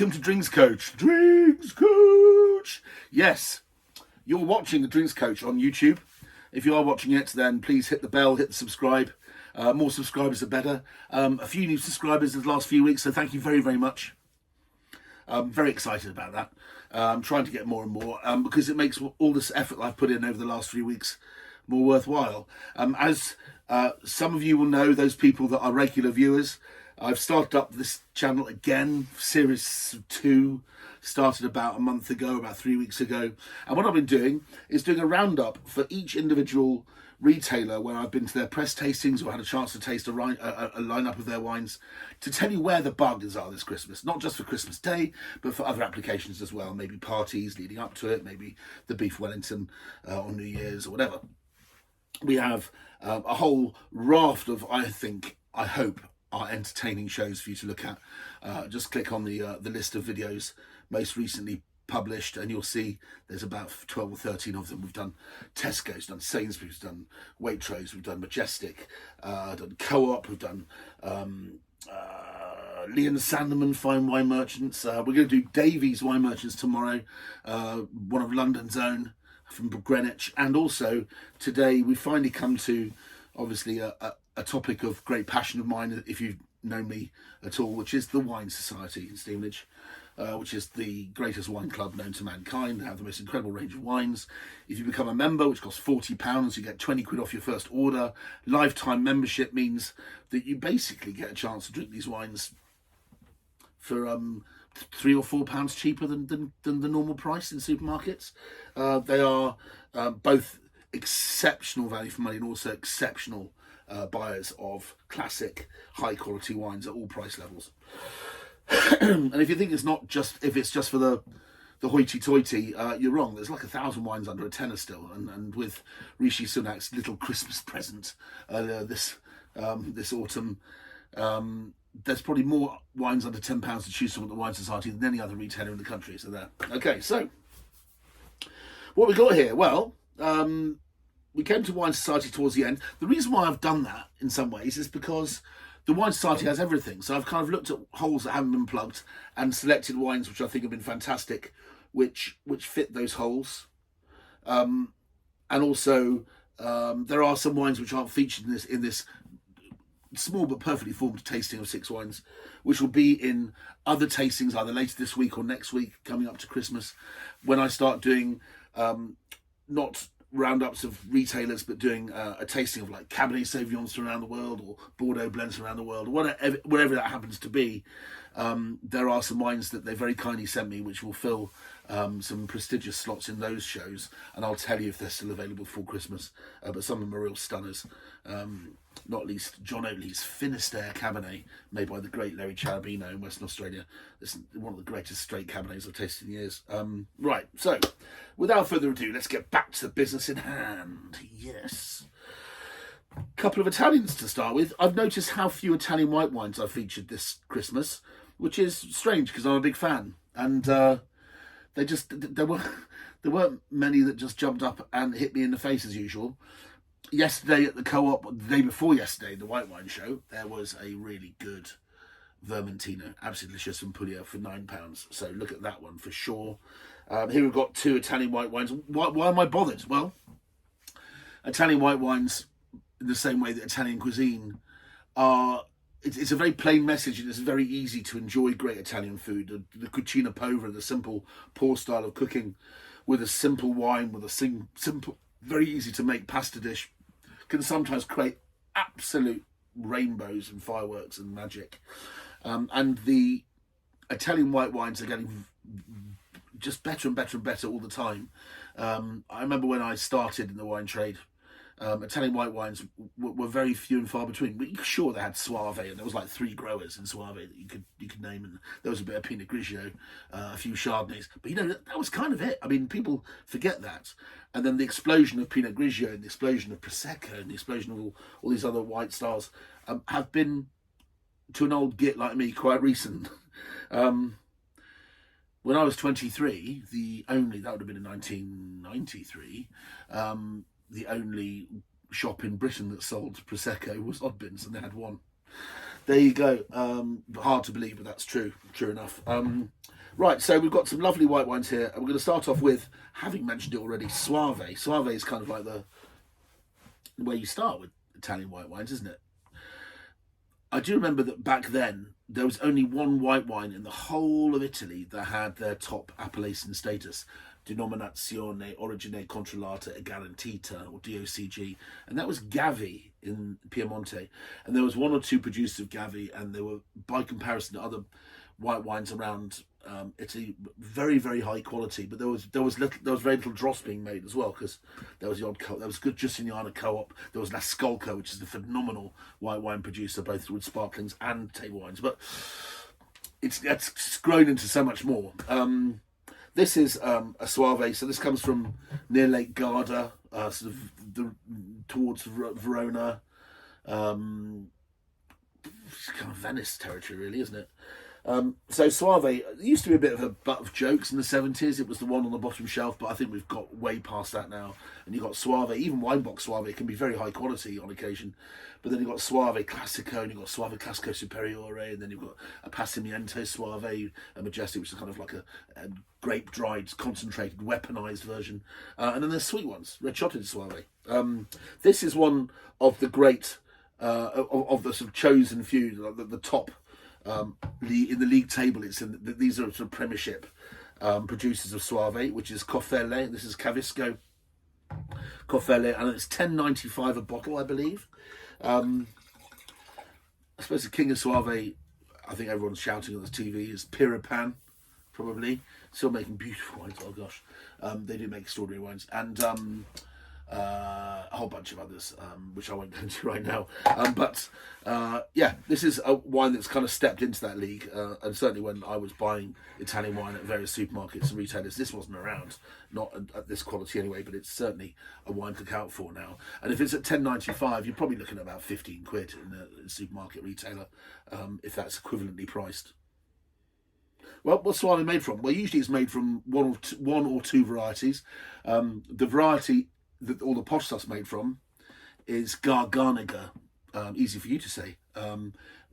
Welcome to Drinks Coach. Drinks Coach! Yes, you're watching the Drinks Coach on YouTube. If you are watching it, then please hit the bell, hit the subscribe. More subscribers are better. A few new subscribers in the last few weeks, so thank you very, very much. I'm very excited about that. I'm trying to get more and more because it makes all this effort I've put in over the last few weeks more worthwhile. As some of you will know, those people that are regular viewers, I've started up this channel again. Series 2 started about a month ago, about 3 weeks ago. And what I've been doing is doing a roundup for each individual retailer where I've been to their press tastings or had a chance to taste a lineup of their wines to tell you where the buggers are this Christmas. Not just for Christmas Day, but for other applications as well. Maybe parties leading up to it, maybe the beef Wellington on New Year's or whatever. We have a whole raft of, I hope, are entertaining shows for you to look at. Just click on the list of videos most recently published and you'll see there's about 12 or 13 of them. We've done Tesco's, done Sainsbury's, done Waitrose, we've done Majestic, done Co-op, we've done Lee and Sandeman Fine Wine Merchants. We're going to do Davies Wine Merchants tomorrow, one of London's own from Greenwich. And also today we finally come to obviously a topic of great passion of mine, if you've known me at all, which is the Wine Society in Stevenage, which is the greatest wine club known to mankind. They have the most incredible range of wines. If you become a member, which costs £40, you get 20 quid off your first order. Lifetime membership means that you basically get a chance to drink these wines for £3 or £4 cheaper than the normal price in supermarkets. They are both exceptional value for money and also exceptional buyers of classic high quality wines at all price levels. And if you think it's just for the hoity-toity, you're wrong. There's like 1,000 wines under a tenner still, and with Rishi Sunak's little Christmas present this autumn, there's probably more wines under £10 to choose from at the Wine Society than any other retailer in the country. So there. Okay, so what we got here? Well, we came to Wine Society towards the end. The reason why I've done that in some ways is because the Wine Society has everything. So I've kind of looked at holes that haven't been plugged and selected wines which I think have been fantastic, which fit those holes. And also there are some wines which aren't featured in this small but perfectly formed tasting of 6 wines, which will be in other tastings either later this week or next week coming up to Christmas, when I start doing not roundups of retailers but doing a tasting of like Cabernet Sauvignons from around the world or Bordeaux blends from around the world, or whatever that happens to be. There are some wines that they very kindly sent me which will fill some prestigious slots in those shows, and I'll tell you if they're still available for Christmas. But some of them are real stunners, not least John Oatley's Finisterre Cabernet, made by the great Larry Charabino in Western Australia. It's one of the greatest straight Cabernets I've tasted in years. Right, so without further ado, let's get back to the business in hand. Yes. Couple of Italians to start with. I've noticed how few Italian white wines I've featured this Christmas, which is strange because I'm a big fan. And there weren't many that just jumped up and hit me in the face as usual. Yesterday at the Co-op, the day before yesterday, the white wine show, there was a really good Vermentino, absolutely delicious from Puglia for £9. So look at that one for sure. Here we've got 2 Italian white wines. Why am I bothered? Well, Italian white wines, in the same way that Italian cuisine are, it's a very plain message, and it's very easy to enjoy great Italian food. The cucina povera, the simple pour style of cooking with a simple wine, with a simple, very easy to make pasta dish, can sometimes create absolute rainbows and fireworks and magic. And the Italian white wines are getting just better and better and better all the time. I remember when I started in the wine trade, Italian white wines were very few and far between. Sure, they had Soave, and there was like 3 growers in Soave that you could name, and there was a bit of Pinot Grigio, a few Chardonnays, but that was kind of it. I mean, people forget that. And then the explosion of Pinot Grigio and the explosion of Prosecco and the explosion of all these other white stars have been, to an old git like me, quite recent. When I was 23, that would have been in 1993, the only shop in Britain that sold Prosecco was Oddbins, and they had one. There you go. Hard to believe, but that's true. True enough. Right, so we've got some lovely white wines here. And we're going to start off with, having mentioned it already, Soave. Soave is kind of like the way you start with Italian white wines, isn't it? I do remember that back then, there was only one white wine in the whole of Italy that had their top appellation status, Denominazione Origine Controllata e Garantita, or DOCG, and that was Gavi in Piemonte. And there was one or two producers of Gavi, and they were, by comparison to other white wines around Italy, very, very high quality. But there was very little dross being made as well, because there was the odd there was good Giustiniana Co-op. There was L'Ascolco, which is the phenomenal white wine producer, both with sparklings and table wines. But it's grown into so much more. This is a Soave, so this comes from near Lake Garda, sort of towards Verona, kind of Venice territory, really, isn't it? So Soave, it used to be a bit of a butt of jokes in the 70s. It was the one on the bottom shelf, but I think we've got way past that now. And you've got Soave, even wine box Soave can be very high quality on occasion. But then you've got Soave Classico, and you've got Soave Classico Superiore, and then you've got a Passimiento Soave, a Majestic, which is kind of like a grape-dried, concentrated, weaponized version. And then there's sweet ones, Reciotti Soave. This is one of the great, of the sort of chosen few, the top in the league table. These are sort of Premiership producers of Soave, which is Coffele. This is Cavisco Coffele, and it's $10.95 a bottle, I believe. I suppose the king of Soave, I think everyone's shouting on the TV, is Piripan, probably. Still making beautiful wines. Oh gosh, they do make extraordinary wines, and a whole bunch of others, which I won't go into right now. Yeah, this is a wine that's kind of stepped into that league, and certainly when I was buying Italian wine at various supermarkets and retailers, this wasn't around, not at this quality anyway, but it's certainly a wine to look out for now. And if it's at $10.95, you're probably looking at about 15 quid in a supermarket retailer, if that's equivalently priced. Well, what's Soave made from? Well, usually it's made from one or two varieties. The variety that all the posh stuff's made from is Garganiga, easy for you to say,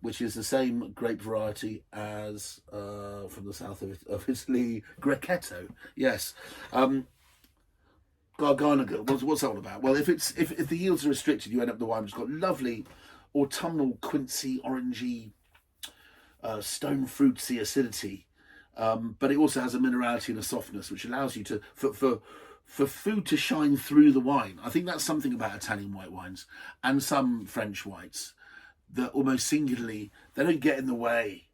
which is the same grape variety as from the south of Italy, Grechetto. Yes. Garganiga, what's that all about? Well, if the yields are restricted, you end up with the wine which has got lovely autumnal quincy, orangey, stone fruitsy acidity, but it also has a minerality and a softness which allows you to for food to shine through the wine. I think that's something about Italian white wines and some French whites that almost singularly, they don't get in the way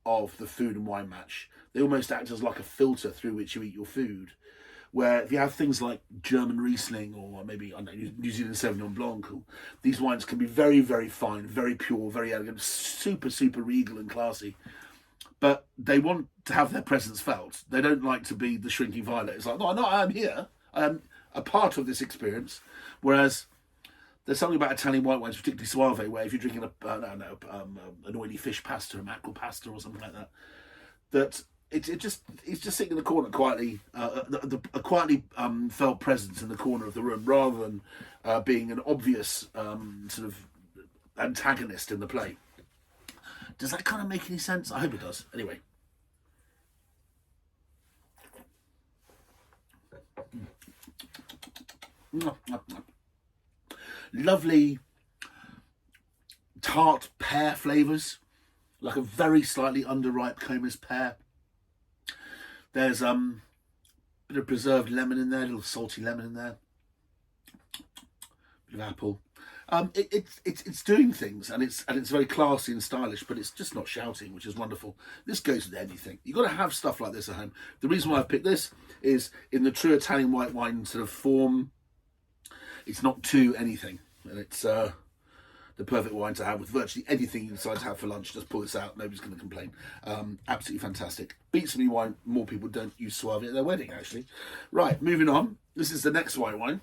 of the food and wine match. They almost act as like a filter through which you eat your food. Where if you have things like German Riesling or maybe, I don't know, New Zealand Sauvignon Blanc, these wines can be very, very fine, very pure, very elegant, super, super regal and classy. But they want to have their presence felt. They don't like to be the shrinking violet. It's like, no, I am here. I am a part of this experience. Whereas there's something about Italian white wines, particularly Soave, where if you're drinking an oily fish pasta, a mackerel pasta or something like that, that it's just sitting in the corner quietly, a quietly felt presence in the corner of the room, rather than being an obvious sort of antagonist in the play. Does that kind of make any sense? I hope it does. Anyway. Lovely tart pear flavours, like a very slightly underripe Comus pear. There's a bit of preserved lemon in there, a little salty lemon in there, bit of apple. It's doing things, and it's very classy and stylish, but it's just not shouting, which is wonderful. This goes with anything. You've got to have stuff like this at home. The reason why I've picked this is in the true Italian white wine sort of form. It's not too anything, and it's the perfect wine to have with virtually anything you decide to have for lunch. Just pull this out, nobody's going to complain. Absolutely fantastic. Beats me why more people don't use Soave at their wedding, actually. Right, moving on. This is the next white wine.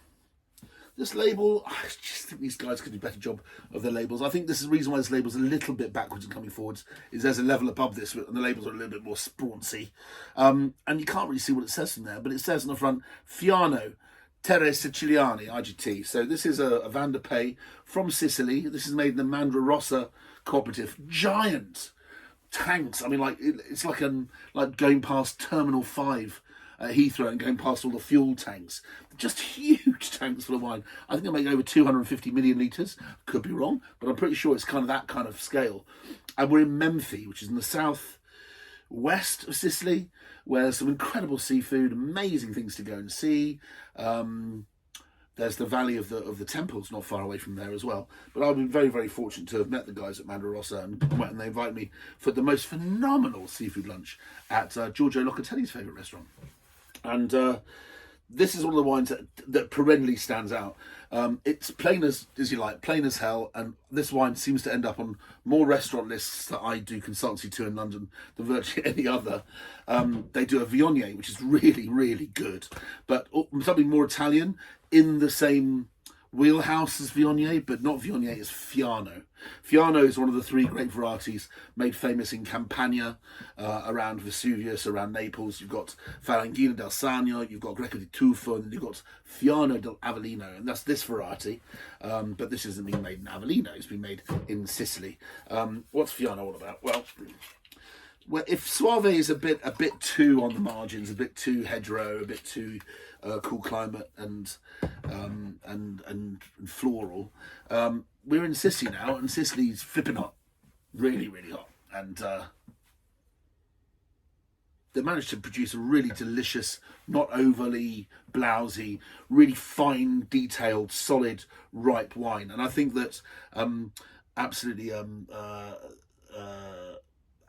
This label, I just think these guys could do a better job of their labels. I think this is the reason why this label's a little bit backwards and coming forwards, is there's a level above this, and the labels are a little bit more sprauncy. And you can't really see what it says from there, but it says on the front, Fiano, Terre Siciliani, IGT. So this is a Van de Pay from Sicily. This is made in the Mandrarossa cooperative, giant tanks. I mean, like it's like going past Terminal 5 at Heathrow and going past all the fuel tanks. Just huge tanks full of wine. I think they make over 250 million litres. Could be wrong, but I'm pretty sure it's kind of that kind of scale. And we're in Menfi, which is in the south west of Sicily, where there's some incredible seafood, amazing things to go and see. There's the Valley of the Temples not far away from there as well. But I've been very, very fortunate to have met the guys at Mandrarossa, and they invite me for the most phenomenal seafood lunch at Giorgio Locatelli's favourite restaurant. And this is one of the wines that perennially stands out. It's plain as you like, plain as hell, and this wine seems to end up on more restaurant lists that I do consultancy to in London than virtually any other. They do a Viognier, which is really, really good, but something more Italian in the same wheelhouse as Viognier, but not Viognier, it's Fiano. Fiano is one of the three grape varieties made famous in Campania, around Vesuvius, around Naples. You've got Falanghina del Sannio, you've got Greco di Tufo, and then you've got Fiano del Avellino, and that's this variety. But this isn't being made in Avellino, it's been made in Sicily. What's Fiano all about? Well, if Soave is a bit too on the margins, a bit too hedgerow, a bit too cool climate and floral, we're in Sicily now, and Sicily's flipping hot, really, really hot, and they managed to produce a really delicious, not overly blousy, really fine, detailed, solid, ripe wine. And I think that absolutely,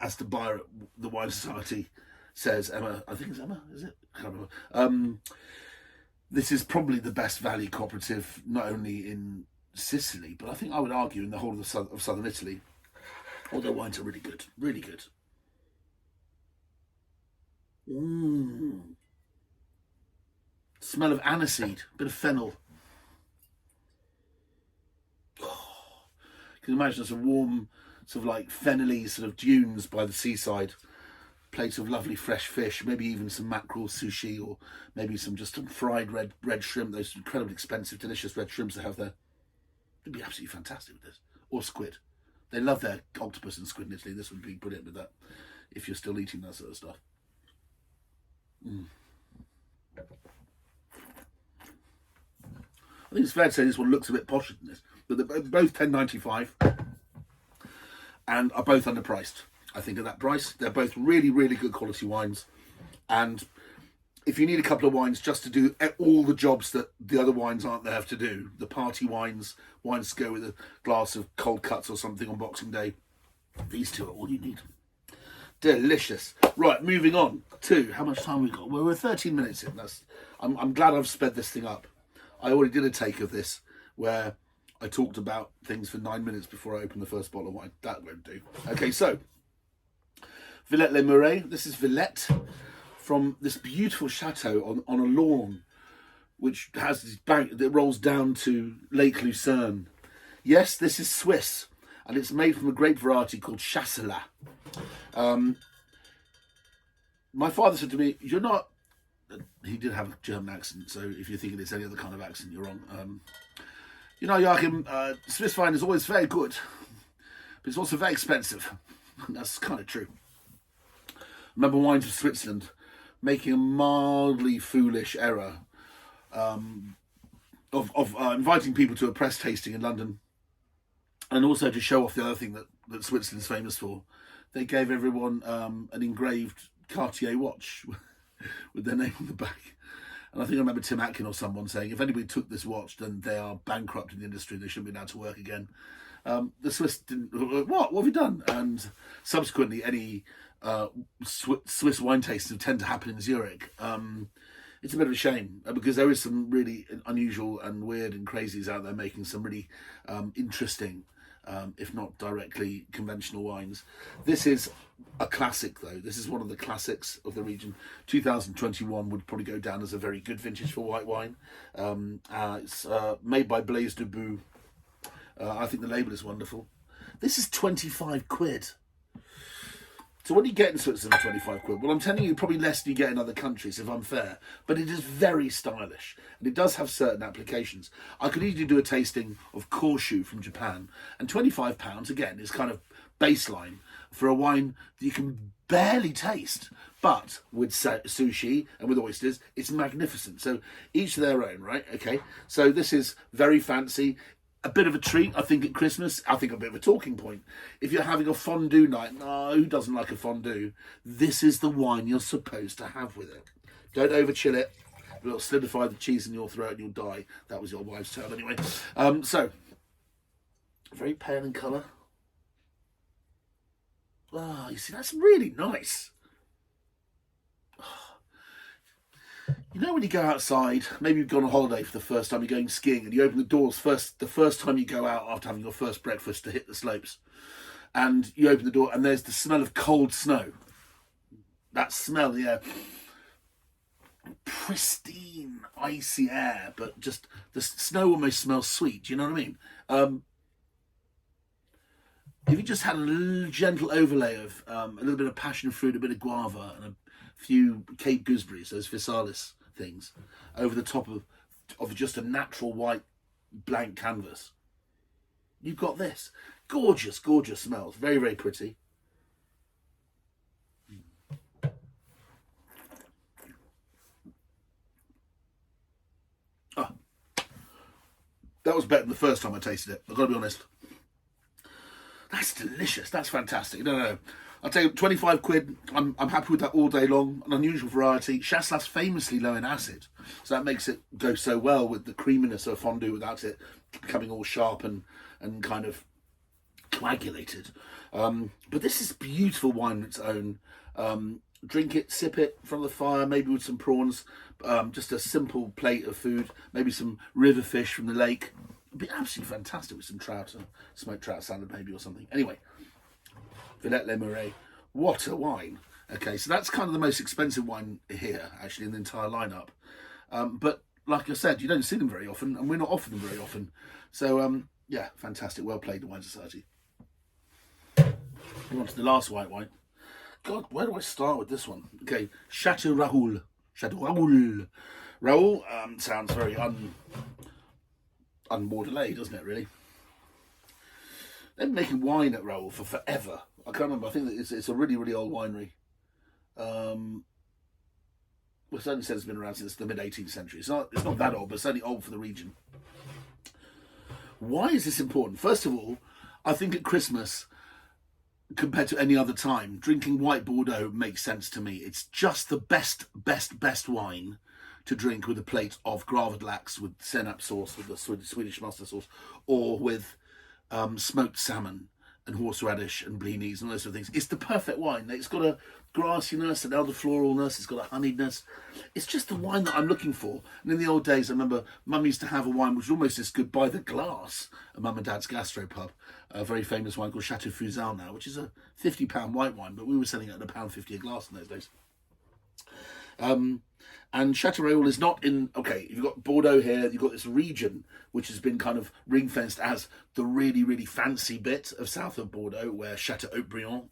as the buyer at the Wine Society says, Emma, I think it's Emma, is it? I can't remember. This is probably the best value cooperative, not only in Sicily, but I think I would argue in the whole of southern Italy. All their wines are really good, really good. Smell of aniseed, bit of fennel. Oh, you can imagine some warm, sort of like fennelly sort of dunes by the seaside. Plates of lovely fresh fish, maybe even some mackerel sushi, or maybe some fried red shrimp, those incredibly expensive, delicious red shrimps they have there. It'd be absolutely fantastic with this. Or squid. They love their octopus and squid in Italy. This would be brilliant with that, if you're still eating that sort of stuff. I think it's fair to say this one looks a bit posher than this, but they're both £10.95 and are both underpriced. I think at that price, they're both really, really good quality wines. And if you need a couple of wines just to do all the jobs that the other wines aren't there to do, the party wines to go with a glass of cold cuts or something on Boxing Day, these two are all you need. Delicious. Right, moving on to how much time we got. Well, we're 13 minutes in. I'm glad I've sped this thing up. I already did a take of this where I talked about things for 9 minutes before I opened the first bottle of wine. That won't do. Okay, so Villette-les-Murets. This is Villette from this beautiful chateau on a lawn, which has this bank that rolls down to Lake Lucerne. Yes, this is Swiss, and it's made from a grape variety called Chasselas. My father said to me, "You're not." He did have a German accent, so if you're thinking it's any other kind of accent, you're wrong. You know, Joachim, Swiss wine is always very good, but it's also very expensive. That's kind of true. Remember Wines of Switzerland making a mildly foolish error of inviting people to a press tasting in London, and also to show off the other thing that Switzerland's famous for. They gave everyone an engraved Cartier watch with their name on the back. And I think I remember Tim Atkin or someone saying, if anybody took this watch, then they are bankrupt in the industry. They shouldn't be allowed to work again. The Swiss didn't. What have you done? And subsequently, any Swiss wine tastings tend to happen in Zurich. It's a bit of a shame because there is some really unusual and weird and crazies out there making some really interesting, if not directly conventional wines. This is a classic, though. This is one of the classics of the region. 2021 would probably go down as a very good vintage for white wine. It's made by Blaise Duboux. I think the label is wonderful. This is 25 quid. So what do you get in Switzerland for 25 quid? Well, I'm telling you, probably less than you get in other countries, if I'm fair. But it is very stylish. And it does have certain applications. I could easily do a tasting of Korshu from Japan. And £25, again, is kind of baseline for a wine that you can barely taste. But with sushi and with oysters, it's magnificent. So each their own, right? Okay. So this is very fancy. A bit of a treat, I think, at Christmas. I think a bit of a talking point. If you're having a fondue night, who doesn't like a fondue? This is the wine you're supposed to have with it. Don't over chill it. It'll solidify the cheese in your throat and you'll die. That was your wife's tale anyway. So, very pale in colour. Ah, you see, that's really nice. You know when you go outside, maybe you've gone on holiday for the first time, you're going skiing, and you open the doors the first time you go out after having your first breakfast to hit the slopes, and you open the door and there's the smell of cold snow. That smell, yeah. Pristine, icy air, but just the snow almost smells sweet. Do you know what I mean? If you just had a little gentle overlay of a little bit of passion fruit, a bit of guava, and a few Cape gooseberries, those physalis things, over the top of just a natural white blank canvas, you've got this. Gorgeous, gorgeous smells. Very, very pretty. Oh, that was better than the first time I tasted it. I've got to be honest. That's delicious. That's fantastic. No. I'll tell you, 25 quid, I'm happy with that all day long. An unusual variety. Chasselas famously low in acid, so that makes it go so well with the creaminess of fondue without it becoming all sharp and kind of coagulated. But this is beautiful wine on its own. Drink it, sip it from the fire, maybe with some prawns. Just a simple plate of food, maybe some river fish from the lake. It'd be absolutely fantastic with some trout, smoked trout salad maybe or something. Anyway. Villette les Murets. What a wine. Okay, so that's kind of the most expensive wine here, actually, in the entire lineup. But like I said, you don't see them very often, and we're not offering them very often. So, yeah, fantastic. Well played, the Wine Society. On to the last white wine. God, where do I start with this one? Okay, Chateau Rahoul. Chateau Rahoul. Rahoul sounds very un-Bordelais, doesn't it, really? They've been making wine at Rahoul for forever. I can't remember. I think that it's a really, really old winery. Well, it certainly says it's been around since the mid-18th century. It's not that old, but it's certainly old for the region. Why is this important? First of all, I think at Christmas, compared to any other time, drinking white Bordeaux makes sense to me. It's just the best wine to drink with a plate of graved lax with senap sauce, with the Swedish mustard sauce, or with smoked salmon and horseradish and blinis and those sort of things. It's the perfect wine. It's got a grassiness, an elder floralness, it's got a honeyedness. It's just the wine that I'm looking for. And in the old days, I remember Mum used to have a wine which was almost as good by the glass at Mum and Dad's gastropub. A very famous wine called Chateau now, which is a £50 white wine, but we were selling it at £1.50 a glass in those days. And Chateau Rahoul is not in, okay, you've got Bordeaux here, you've got this region which has been kind of ring-fenced as the really, really fancy bit of south of Bordeaux, where Chateau Haut-Briand,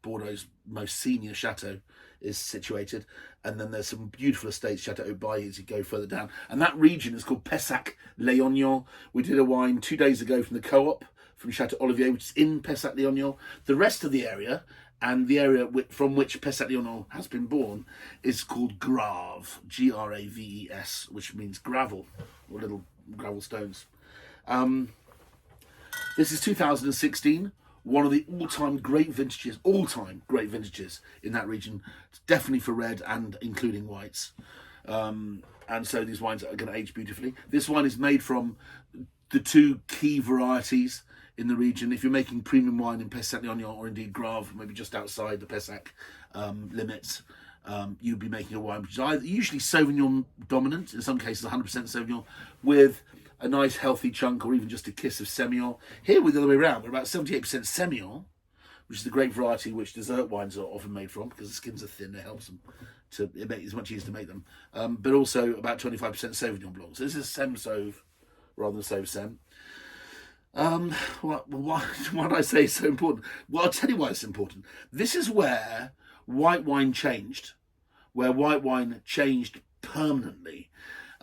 Bordeaux's most senior chateau, is situated. And then there's some beautiful estates, Chateau Haut-Briand, as you go further down. And that region is called Pessac-les-Oignons. We did a wine 2 days ago from the Co-op, from Chateau Olivier, which is in Pessac-les-Oignons. The rest of the area, and the area from which Pessac-les-Oignons has been born, is called Graves, Graves, which means gravel, or little gravel stones. This is 2016, one of the all-time great vintages in that region, definitely for red and including whites. And so these wines are going to age beautifully. This wine is made from the two key varieties in the region. If you're making premium wine in Pessac-les-Oignons, or indeed Graves, maybe just outside the Pessac limits, you'd be making a wine which is either usually Sauvignon dominant, in some cases 100% Sauvignon, with a nice healthy chunk or even just a kiss of Semillon. Here we're the other way around. We're about 78% Semillon, which is the great variety which dessert wines are often made from, because the skins are thin. It helps them it's much easier to make them. But also about 25% Sauvignon Blanc. So this is Sem Sauve rather than Sauve Sem. Why did I say it's so important? Well, I'll tell you why it's important. This is where white wine changed, permanently.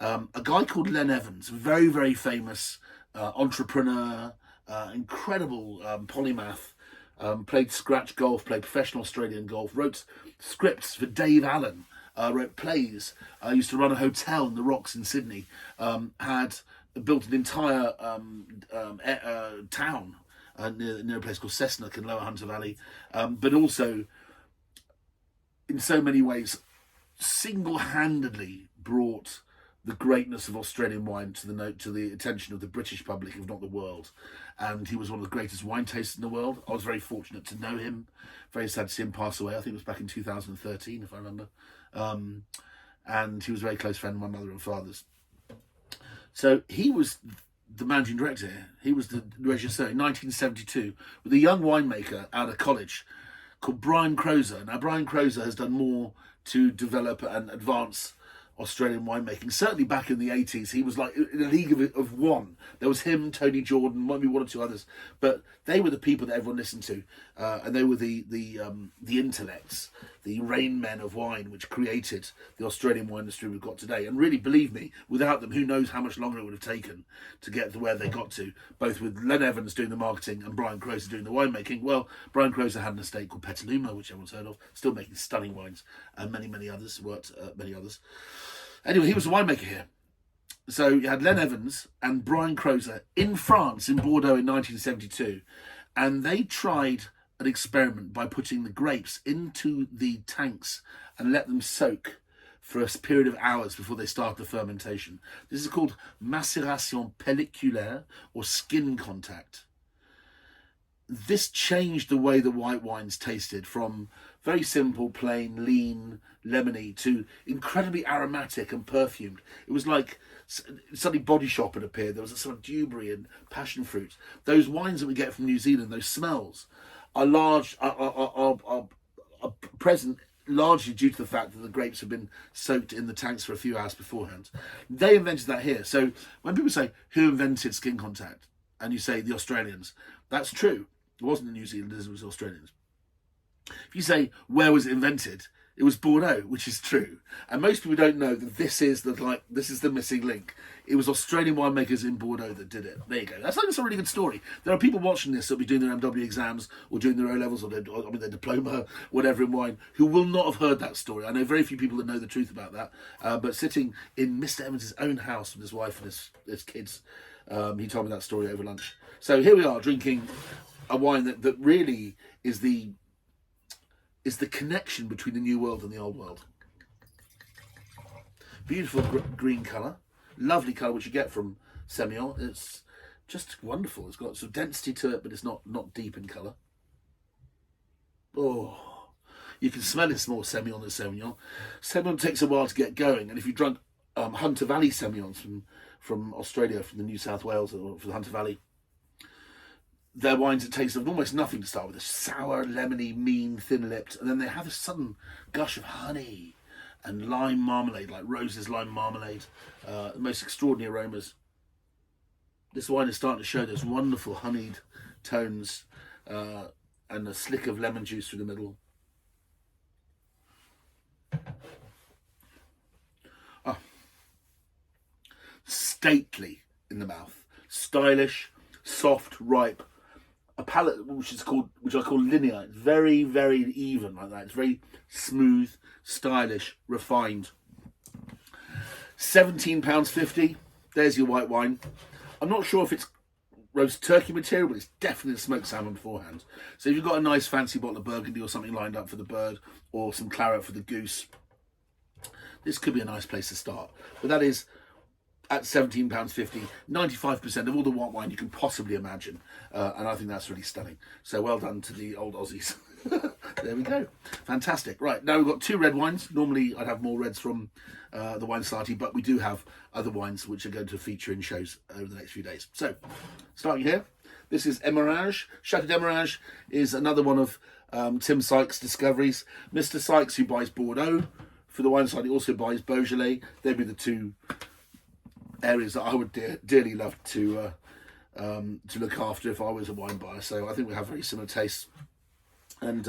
A guy called Len Evans, very, very famous entrepreneur, incredible polymath, played scratch golf, played professional Australian golf, wrote scripts for Dave Allen, wrote plays, used to run a hotel in the Rocks in Sydney, had built an entire town near a place called Cessnock in Lower Hunter Valley, but also in so many ways single-handedly brought the greatness of Australian wine to the attention of the British public, if not the world. And he was one of the greatest wine tasters in the world. I was very fortunate to know him. Very sad to see him pass away. I think it was back in 2013, if I remember. And he was a very close friend of my mother and father's. So he was the managing director here. He was the regisseur in 1972 with a young winemaker out of college called Brian Crozer. Now, Brian Crozer has done more to develop and advance Australian winemaking. Certainly back in the 80s, he was like in a league of one. There was him, Tony Jordan, maybe one or two others, but they were the people that everyone listened to, and they were the intellects, the rain men of wine, which created the Australian wine industry we've got today. And really, believe me, without them, who knows how much longer it would have taken to get to where they got to, both with Len Evans doing the marketing and Brian Crozer doing the winemaking. Well, Brian Crozer had an estate called Petaluma, which everyone's heard of, still making stunning wines, and many others, worked many others. Anyway, he was a winemaker here. So you had Len Evans and Brian Crozer in France, in Bordeaux in 1972. And they tried an experiment by putting the grapes into the tanks and let them soak for a period of hours before they start the fermentation. This is called macération pelliculaire, or skin contact. This changed the way the white wines tasted, from very simple, plain, lean, lemony to incredibly aromatic and perfumed. It was like suddenly Body Shop had appeared. There was a sort of dewberry and passion fruit. Those wines that we get from New Zealand, those smells, are present largely due to the fact that the grapes have been soaked in the tanks for a few hours beforehand. They invented that here. So when people say, who invented skin contact? And you say, the Australians. That's true. It wasn't the New Zealanders, it was the Australians. If you say, where was it invented? It was Bordeaux, which is true. And most people don't know that this is the missing link. It was Australian winemakers in Bordeaux that did it. There you go. That's a really good story. There are people watching this that'll be doing their MW exams or doing their O-levels or their diploma, whatever, in wine, who will not have heard that story. I know very few people that know the truth about that. But sitting in Mr. Evans' own house with his wife and his kids, he told me that story over lunch. So here we are drinking a wine that really is the connection between the new world and the old world. Beautiful green colour, lovely colour, which you get from Semillon. It's just wonderful. It's got some density to it, but it's not deep in colour. Oh, you can smell it's more Semillon than Semillon. Semillon takes a while to get going, and if you drunk Hunter Valley Semillons from Australia, from the New South Wales or from the Hunter Valley, their wines that taste of almost nothing to start with. They're sour, lemony, mean, thin-lipped, and then they have a sudden gush of honey and lime marmalade, like Rose's lime marmalade. The most extraordinary aromas. This wine is starting to show those wonderful honeyed tones and a slick of lemon juice through the middle. Oh. Stately in the mouth. Stylish, soft, ripe. A palate which I call linear. It's very, very even like that. It's very smooth, stylish, refined. £17.50. There's your white wine. I'm not sure if it's roast turkey material, but it's definitely smoked salmon beforehand. So if you've got a nice fancy bottle of Burgundy or something lined up for the bird, or some claret for the goose, this could be a nice place to start. But that is at £17.50, 95% of all the white wine you can possibly imagine. And I think that's really stunning. So well done to the old Aussies. There we go. Fantastic. Right, now we've got two red wines. Normally I'd have more reds from the Wine Society, but we do have other wines which are going to feature in shows over the next few days. So, starting here, this is Emerage. Chateau d'Emerage is another one of Tim Sykes' discoveries. Mr. Sykes, who buys Bordeaux for the Wine Society, also buys Beaujolais. They'd be the two areas that I would dearly love to look after if I was a wine buyer. So I think we have very similar tastes. And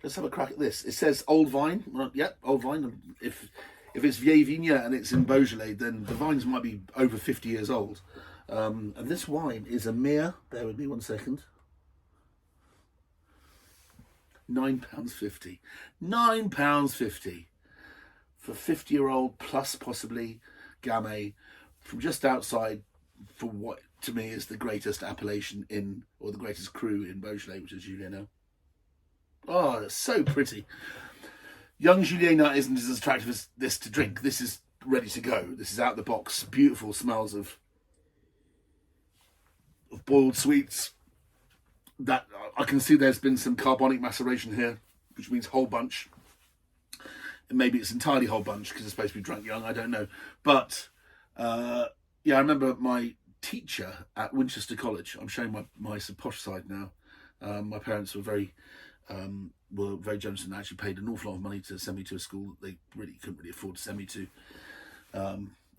let's have a crack at this. It says old vine. Well, yep, old vine. If it's Vieilles and it's in Beaujolais, then the vines might be over 50 years old. And this wine is a mere, bear with me 1 second. £9.50. £9.50 for 50-year-old plus possibly Gamay from just outside for what to me is the greatest appellation in, or the greatest cru in Beaujolais, which is Juliana. Oh, it's so pretty. Young Juliana isn't as attractive as this to drink. This is ready to go. This is out the box. Beautiful smells of boiled sweets. That I can see there's been some carbonic maceration here, which means whole bunch. And maybe it's entirely whole bunch because it's supposed to be drunk young. I don't know. But yeah, I remember my teacher at Winchester College. I'm showing my posh side now. My parents were very generous and actually paid an awful lot of money to send me to a school that they really couldn't afford to send me to.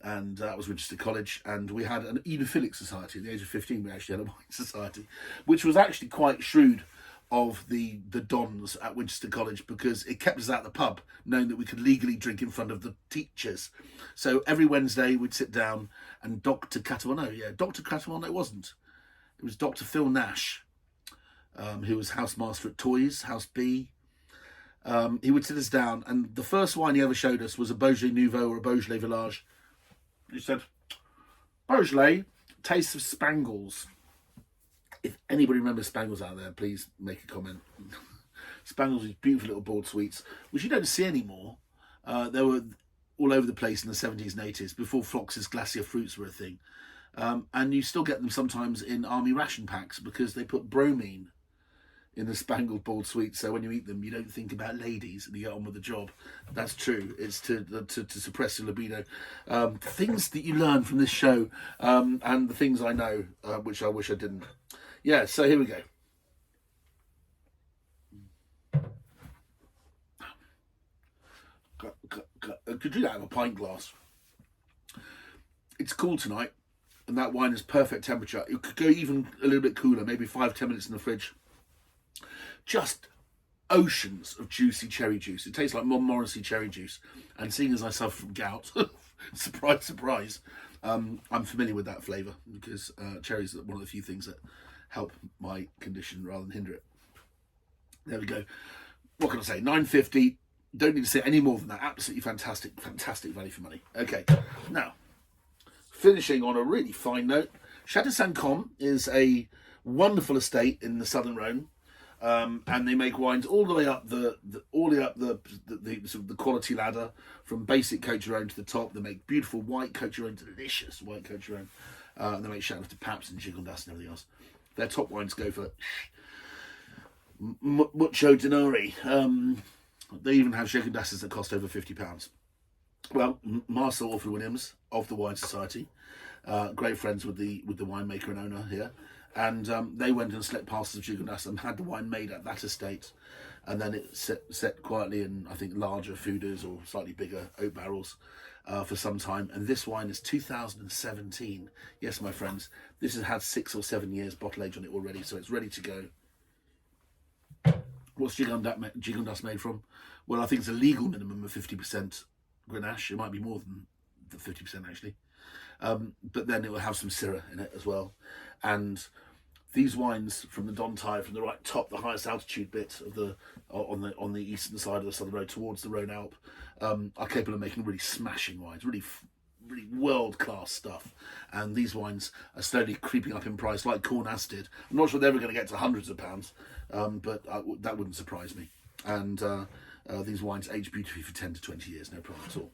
And that was Winchester College, and we had an oenophilic society. At the age of 15, we actually had a wine society, which was actually quite shrewd of the dons at Winchester College, because it kept us out of the pub, knowing that we could legally drink in front of the teachers. So every Wednesday we'd sit down, and Dr. Catalano, Dr. Catalano it wasn't. It was Dr. Phil Nash, who was housemaster at Toys, House B. He would sit us down, and the first wine he ever showed us was a Beaujolais Nouveau or a Beaujolais-Villages. He said, Beaujolais tastes of Spangles. If anybody remembers Spangles out there, please make a comment. Spangles is beautiful little boiled sweets, which you don't see anymore. They were all over the place in the 70s and 80s, before Flox's Glacier fruits were a thing. And you still get them sometimes in army ration packs, because they put bromine in the spangled boiled sweets, so when you eat them, you don't think about ladies and you get on with the job. That's true. It's to suppress your libido. Things that you learn from this show, and the things I know, which I wish I didn't. Yeah, so here we go. Could do that in a pint glass. It's cool tonight, and that wine is perfect temperature. It could go even a little bit cooler, maybe 5-10 minutes in the fridge. Just oceans of juicy cherry juice. It tastes like Montmorency cherry juice. And seeing as I suffer from gout, surprise, surprise, I'm familiar with that flavour, because cherries are one of the few things that help my condition rather than hinder it. There we go. What can I say? £9.50. Don't need to say any more than that. Absolutely fantastic, fantastic value for money. Okay, now, finishing on a really fine note, Chateau Saint-Côme is a wonderful estate in the southern Rhone. And they make wines all the way up the sort of the quality ladder, from basic Côte du Rhône to the top. They make beautiful white Côte du Rhône, delicious white Côte du Rhône. And they make Chateau to Paps and Gigondas and everything else. Their top wines go for mucho denari. They even have Gigondas that cost over £50. Well, Marcel Orford Williams of the Wine Society, great friends with the winemaker and owner here. And they went and slept parcels of Gigondas and had the wine made at that estate. And then it set quietly in, I think, larger foeders or slightly bigger oak barrels for some time. And this wine is 2017. Yes, my friends, this has had 6 or 7 years bottle age on it already, so it's ready to go. What's Gigondas made from? Well, I think it's a legal minimum of 50% Grenache. It might be more than the 50% actually. But then it will have some Syrah in it as well. And these wines from the Dontai, from the right top, the highest altitude bit of on the eastern side of the southern road towards the Rhone Alp, are capable of making really smashing wines, really world-class stuff. And these wines are slowly creeping up in price, like Cornas did. I'm not sure they're ever going to get to hundreds of pounds, but that wouldn't surprise me. And these wines age beautifully for 10 to 20 years, no problem at all.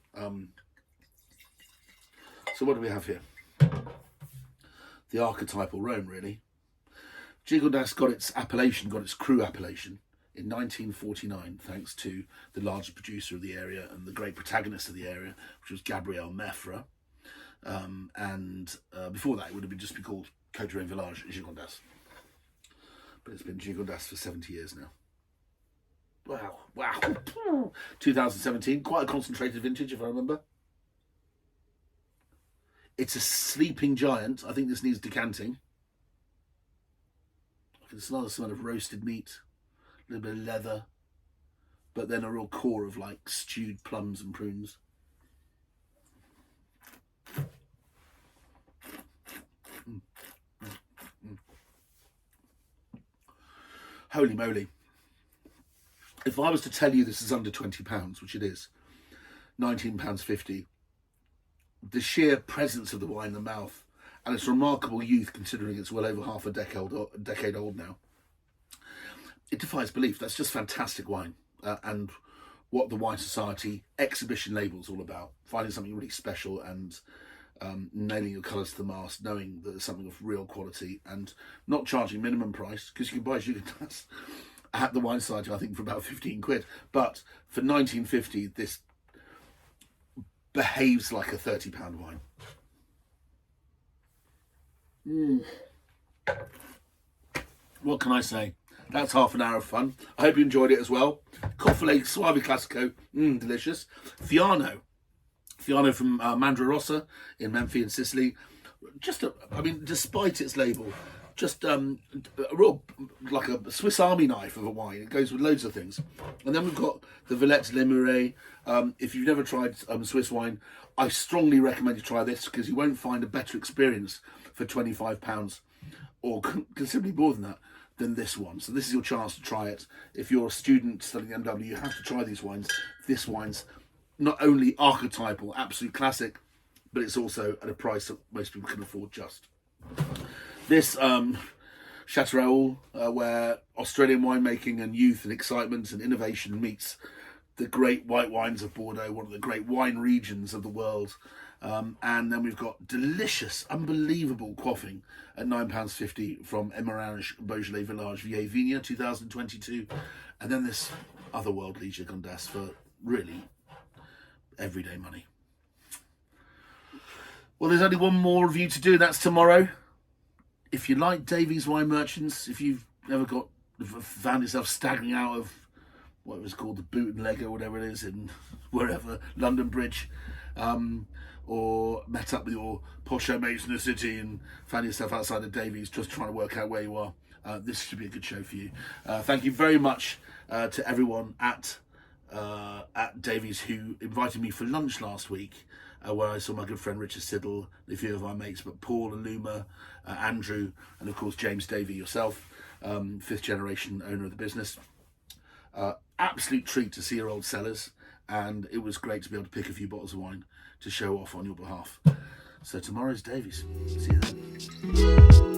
So what do we have here? The archetypal Rhone, really. Gigondas got its appellation, got its cru appellation in 1949, thanks to the largest producer of the area and the great protagonist of the area, which was Gabriel Meffre. And before that, it would have just been called Beaujolais-Villages Gigondas. But it's been Gigondas for 70 years now. Wow. 2017, quite a concentrated vintage, if I remember. It's a sleeping giant. I think this needs decanting. I can smell the smell of roasted meat, a little bit of leather, but then a real core of like stewed plums and prunes. Holy moly. If I was to tell you this is under £20, which it is, £19.50, the sheer presence of the wine in the mouth and its remarkable youth, considering it's well over half a decade old now, it defies belief. That's just fantastic wine, and what the Wine Society exhibition label is all about. Finding something really special and nailing your colours to the mast, knowing that there's something of real quality, and not charging minimum price, because you can buy Gigondas at the Wine Society, I think, for about 15 quid. But for 19.50, this behaves like a £30 wine. What can I say? That's half an hour of fun. I hope you enjoyed it as well. Coffele, Soave, Classico, delicious. Fiano from Mandrarossa in Menfi in Sicily. Despite its label, just a real, like a Swiss Army knife of a wine. It goes with loads of things. And then we've got the Villette Les Murets. If you've never tried Swiss wine, I strongly recommend you try this, because you won't find a better experience for £25 or considerably more than that than this one. So this is your chance to try it. If you're a student studying MW, you have to try these wines. This wine's not only archetypal, absolute classic, but it's also at a price that most people can afford just. This Chateau, where Australian winemaking and youth and excitement and innovation meets the great white wines of Bordeaux, one of the great wine regions of the world. And then we've got delicious, unbelievable quaffing at £9.50 from Ep17 Beaujolais-Villages Vieilles 2022. And then this otherworldly Gigondas for really everyday money. Well, there's only one more review to do, that's tomorrow. If you like Davies Wine Merchants, if you've ever found yourself staggering out of what it was called, the Boot and Leg or whatever it is in wherever, London Bridge, or met up with your posho mates in the city and found yourself outside of Davies just trying to work out where you are, this should be a good show for you. Thank you very much to everyone at Davies who invited me for lunch last week, where I saw my good friend Richard Siddle, a few of our mates, but Paul and Luma, Andrew, and of course James Davey, yourself, 5th generation owner of the business. Absolute treat to see your old cellars, and it was great to be able to pick a few bottles of wine to show off on your behalf. So tomorrow's Davies. See you then.